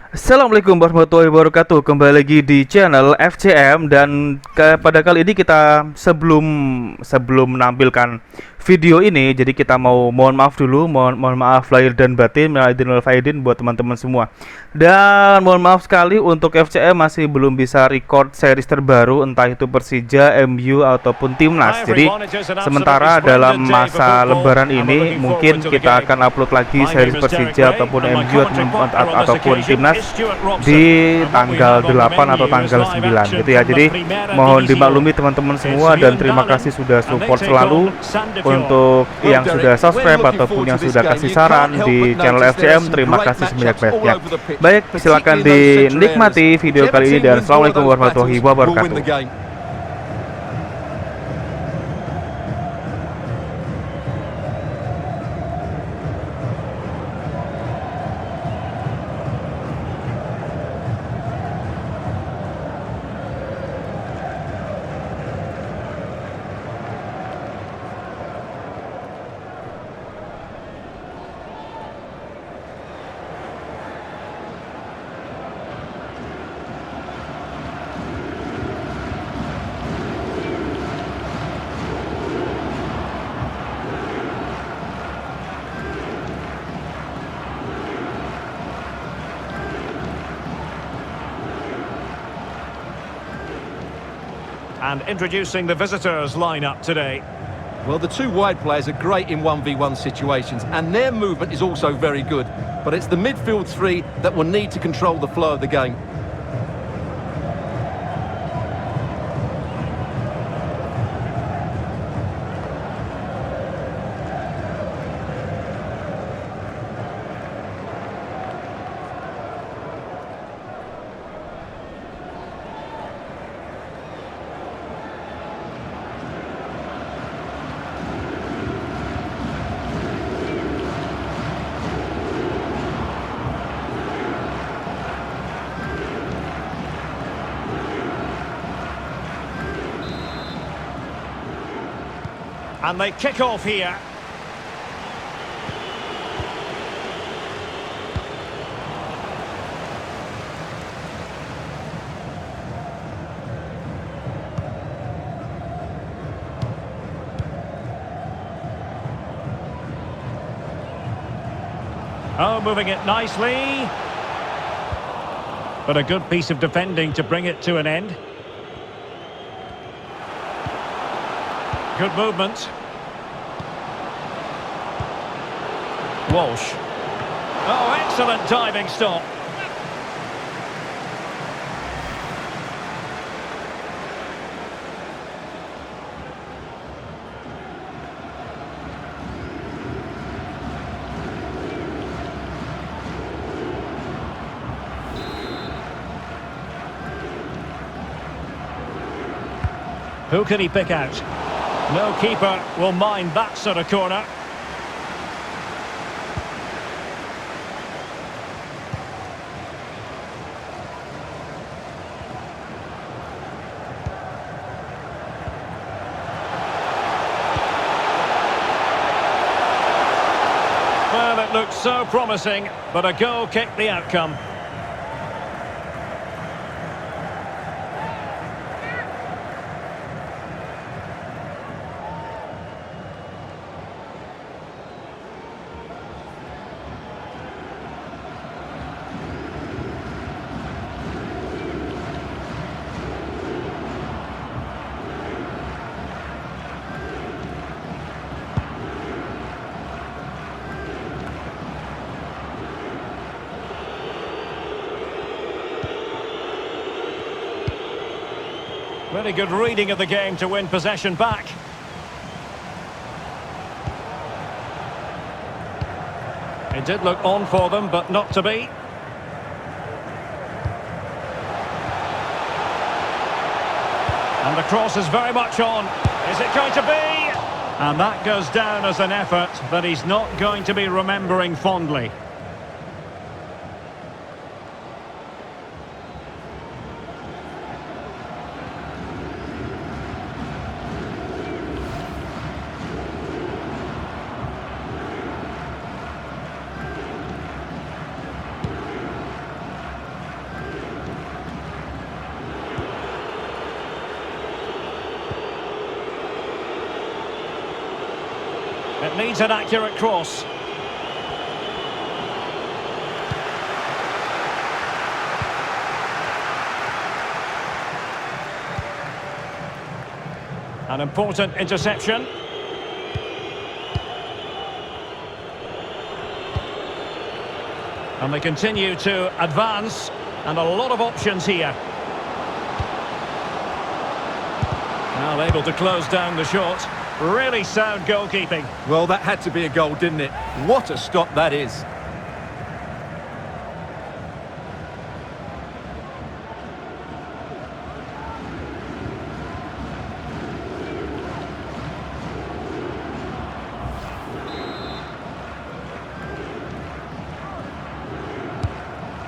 Assalamualaikum warahmatullahi wabarakatuh. Kembali lagi di channel FCM dan pada kali ini kita sebelum menampilkan video ini, jadi kita mohon maaf dulu, mohon maaf lahir dan batin, minal aidin wal faizin buat teman-teman semua. Dan mohon maaf sekali untuk FCM masih belum bisa record series terbaru, entah itu Persija, MU ataupun Timnas. Jadi sementara dalam masa Lebaran ini mungkin kita akan upload lagi series Persija ataupun MU ataupun Timnas di tanggal 8 atau tanggal 9 gitu ya. Jadi mohon dimaklumi teman-teman semua dan terima kasih sudah support selalu untuk yang sudah subscribe ataupun yang sudah kasih saran di channel FCM. Terima kasih sebanyak-banyaknya. Baik, silakan dinikmati video kali ini dan assalamualaikum warahmatullahi wabarakatuh. And introducing the visitors lineup today. Well, the two wide players are great in 1v1 situations, and their movement is also very good. But it's the midfield three that will need to control the flow of the game. And they kick off here. Oh, moving it nicely. But a good piece of defending to bring it to an end. Good movement. Walsh. Oh, excellent diving stop. Who can he pick out? No keeper will mind that sort of corner. Well, it looked so promising, but a goal kicked the outcome. Very good reading of the game to win possession back. It did look on for them, but not to be. And the cross is very much on. Is it going to be? And that goes down as an effort that he's not going to be remembering fondly. Needs an accurate cross. An important interception. And they continue to advance, and a lot of options here. Now able to close down the shot. Really sound goalkeeping. Well, that had to be a goal, didn't it? What a stop that is.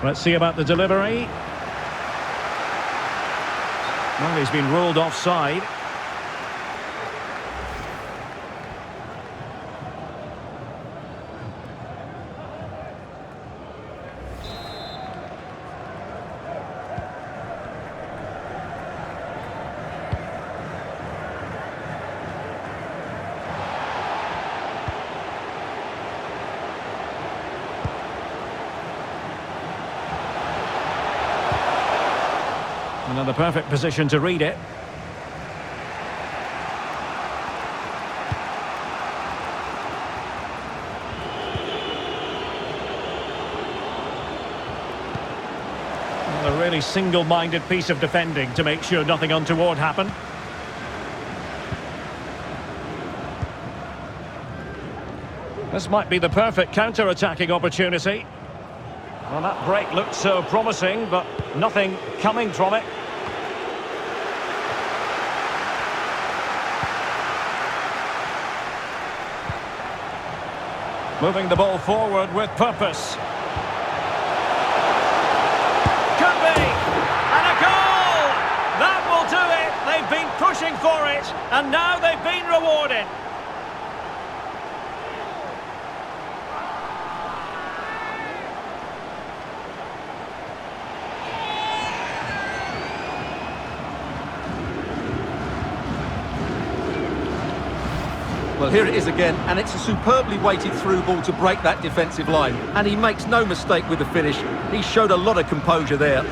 Let's see about the delivery. Well, he's been ruled offside. Another perfect position to read it. A really single-minded piece of defending to make sure nothing untoward happened. This might be the perfect counter-attacking opportunity. Well, that break looked so promising, but nothing coming from it. Moving the ball forward with purpose. Could be! And a goal! That will do it! They've been pushing for it, and now they've been rewarded. Well, here it is again, and it's a superbly weighted through ball to break that defensive line. And he makes no mistake with the finish. He showed a lot of composure there.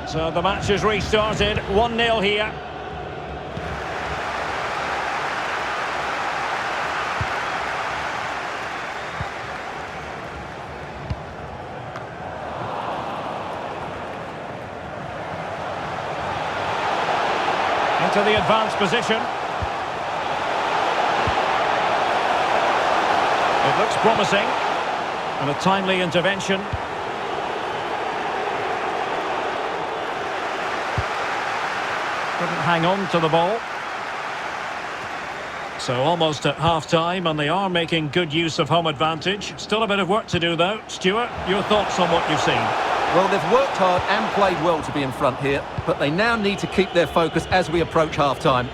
So the match is restarted, 1-0 here. Into the advanced position. It looks promising. And a timely intervention. Couldn't hang on to the ball. So almost at half-time, and they are making good use of home advantage. Still a bit of work to do, though. Stuart, your thoughts on what you've seen? Well, they've worked hard and played well to be in front here, but they now need to keep their focus as we approach half-time.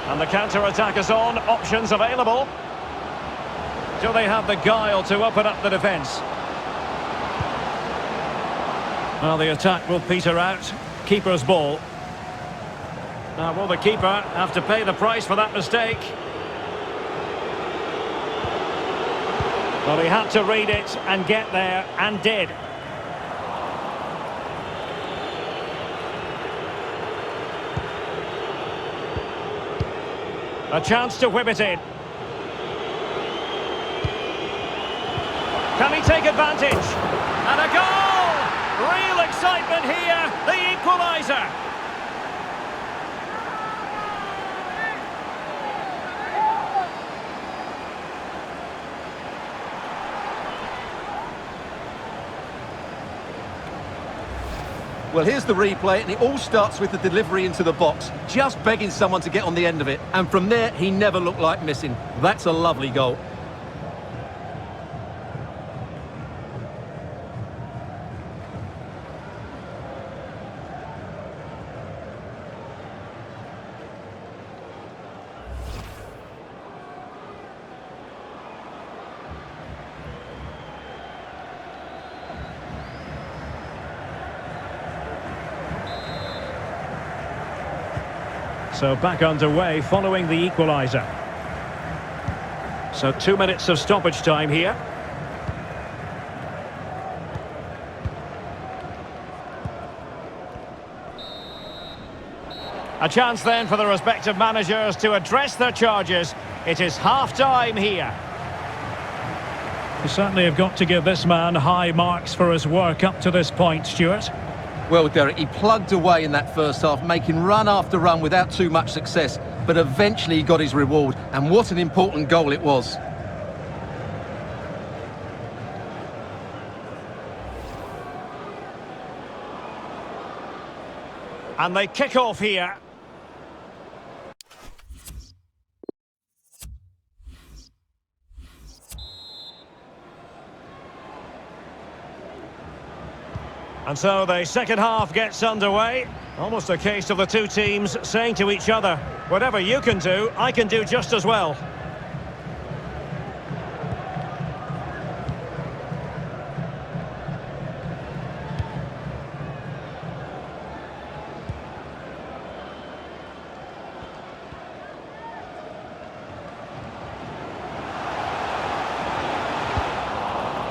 And the counter-attack is on, options available. Do they have the guile to open up the defence? Well, the attack will peter out. Keeper's ball. Now, will the keeper have to pay the price for that mistake? Well, he had to read it and get there, and did. A chance to whip it in. Can he take advantage? And a goal! Real excitement here, the equaliser. Well, here's the replay, and it all starts with the delivery into the box, just begging someone to get on the end of it. And from there, he never looked like missing. That's a lovely goal. So back underway following the equaliser. So 2 minutes of stoppage time here. A chance then for the respective managers to address their charges. It is half-time here. You certainly have got to give this man high marks for his work up to this point, Stuart. Well, Derek, he plugged away in that first half, making run after run without too much success. But eventually he got his reward, and what an important goal it was. And they kick off here. And so the second half gets underway. Almost a case of the two teams saying to each other, whatever you can do, I can do just as well.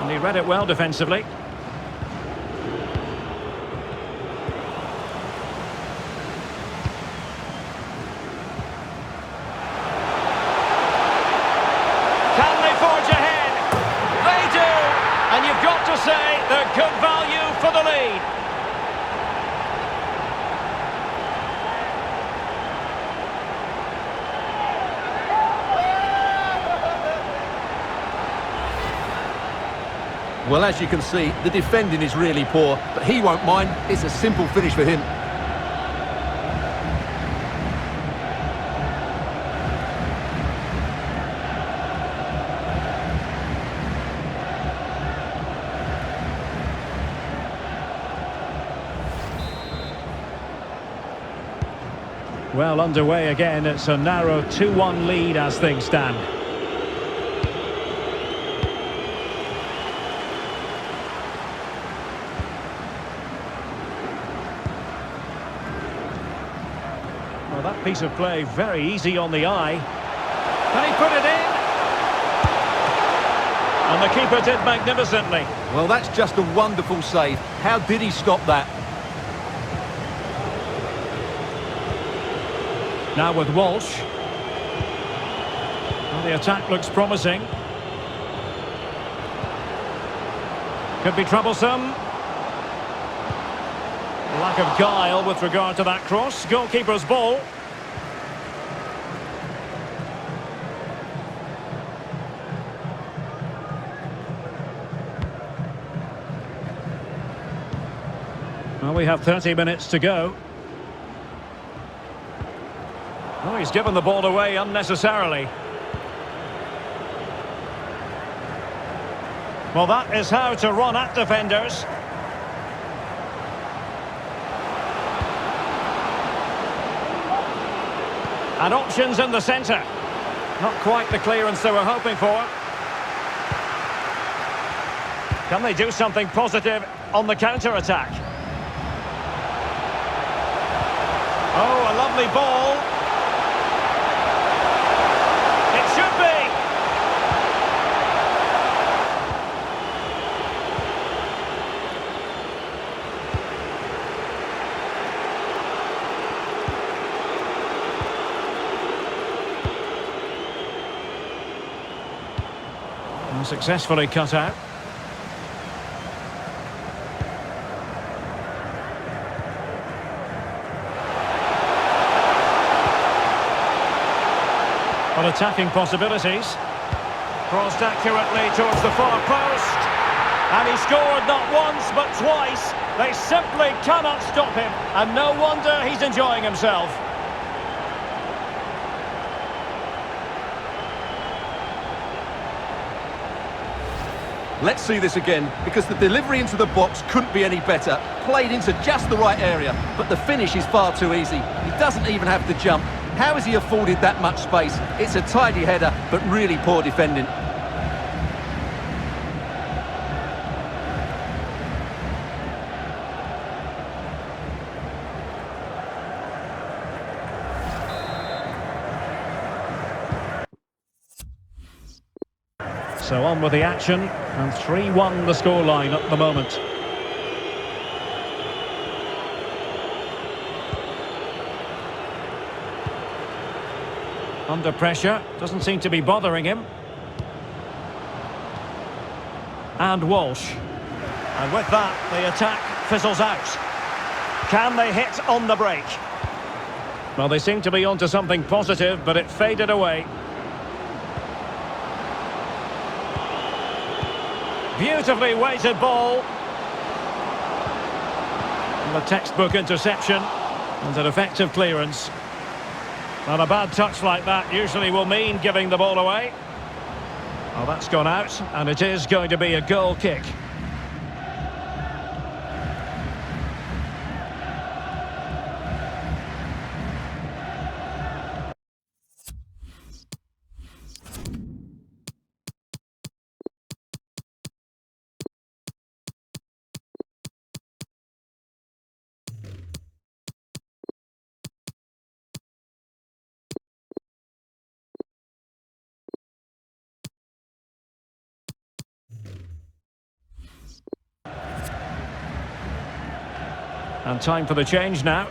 And he read it well defensively. Can they forge ahead? They do! And you've got to say they're good value for the lead. Well, as you can see, the defending is really poor, but he won't mind. It's a simple finish for him. Well, underway again. It's a narrow 2-1 lead as things stand. Well, that piece of play very easy on the eye. Can he put it in? And the keeper did magnificently. Well, that's just a wonderful save. How did he stop that? Now with Walsh. Well, the attack looks promising. Could be troublesome. Lack of guile with regard to that cross. Goalkeeper's ball. Well, we have 30 minutes to go. Oh, he's given the ball away unnecessarily. Well, that is how to run at defenders. And options in the centre. Not quite the clearance they were hoping for. Can they do something positive on the counter-attack? Oh, a lovely ball. It should be. And successfully cut out. Well, attacking possibilities. Crossed accurately towards the far post. And he scored not once but twice. They simply cannot stop him. And no wonder he's enjoying himself. Let's see this again, because the delivery into the box couldn't be any better. Played into just the right area, but the finish is far too easy. He doesn't even have to jump. How has he afforded that much space? It's a tidy header, but really poor defending. So on with the action, and 3-1 the scoreline at the moment. Under pressure, doesn't seem to be bothering him. And Walsh. And with that, the attack fizzles out. Can they hit on the break? Well, they seem to be onto something positive, but it faded away. Beautifully weighted ball. And a textbook interception. And an effective clearance. And a bad touch like that usually will mean giving the ball away. Well, that's gone out, and it is going to be a goal kick. And time for the change now.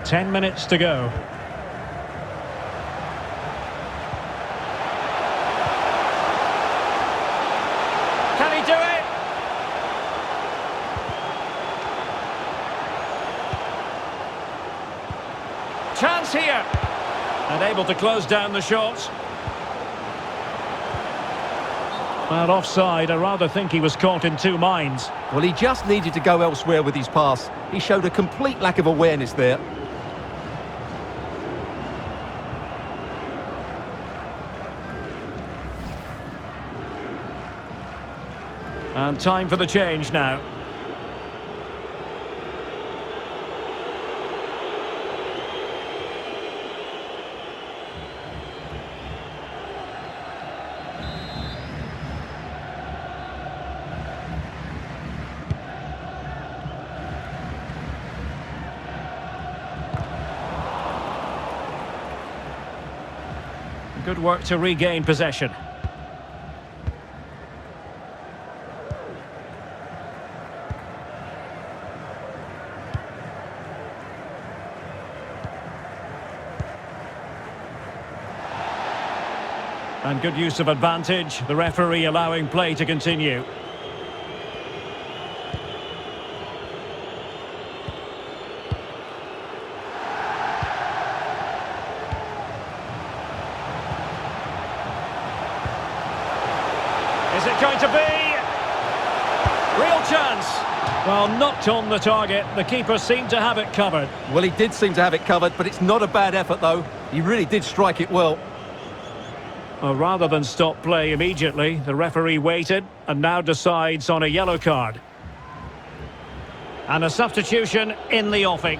Ten minutes to go. Can he do it? Chance here. And able to close down the shot. Well, offside. I rather think he was caught in two minds. Well, he just needed to go elsewhere with his pass. He showed a complete lack of awareness there. And time for the change now. Good work to regain possession. And good use of advantage, the referee allowing play to continue. Is it going to be? Real chance. Well, knocked on the target. The keeper seemed to have it covered. Well, he did seem to have it covered, but it's not a bad effort, though. He really did strike it well. Well, rather than stop play immediately, the referee waited and now decides on a yellow card. And a substitution in the offing.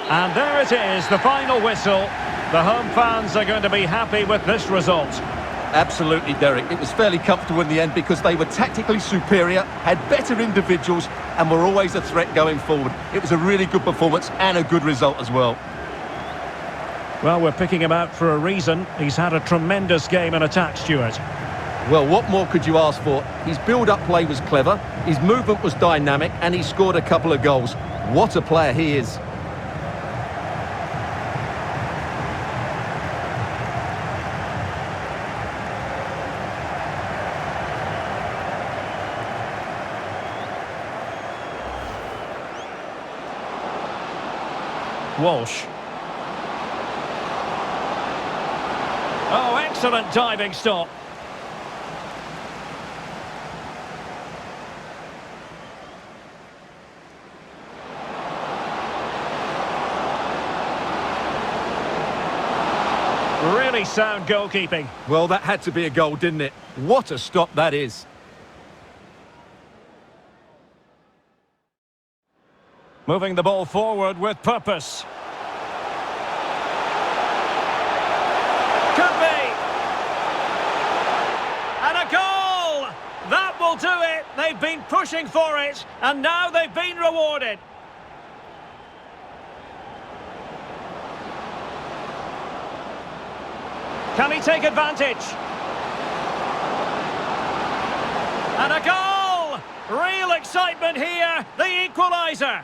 And there it is, the final whistle. The home fans are going to be happy with this result. Absolutely, Derek. It was fairly comfortable in the end because they were tactically superior, had better individuals, and were always a threat going forward. It was a really good performance and a good result as well. Well, we're picking him out for a reason. He's had a tremendous game in attack, Stuart. Well, what more could you ask for? His build-up play was clever, his movement was dynamic, and he scored a couple of goals. What a player he is. Walsh. Oh, excellent diving stop. Really sound goalkeeping. Well, that had to be a goal, didn't it? What a stop that is. Moving the ball forward with purpose. Could be! And a goal! That will do it! They've been pushing for it, and now they've been rewarded. Can he take advantage? And a goal! Real excitement here, the equaliser.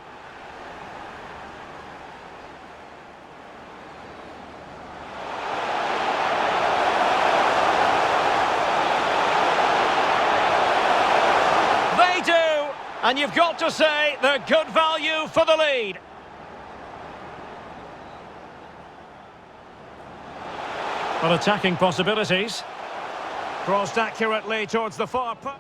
They do, and you've got to say they're good value for the lead. Well, attacking possibilities. Crossed accurately towards the far post.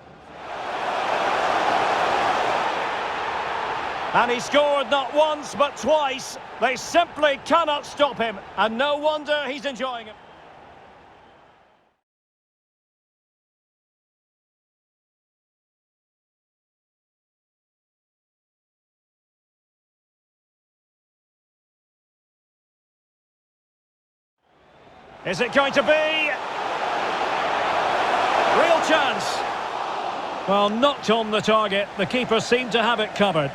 And he scored not once, but twice. They simply cannot stop him. And no wonder he's enjoying it. Is it going to be? Real chance. Well, knocked on the target. The keeper seemed to have it covered.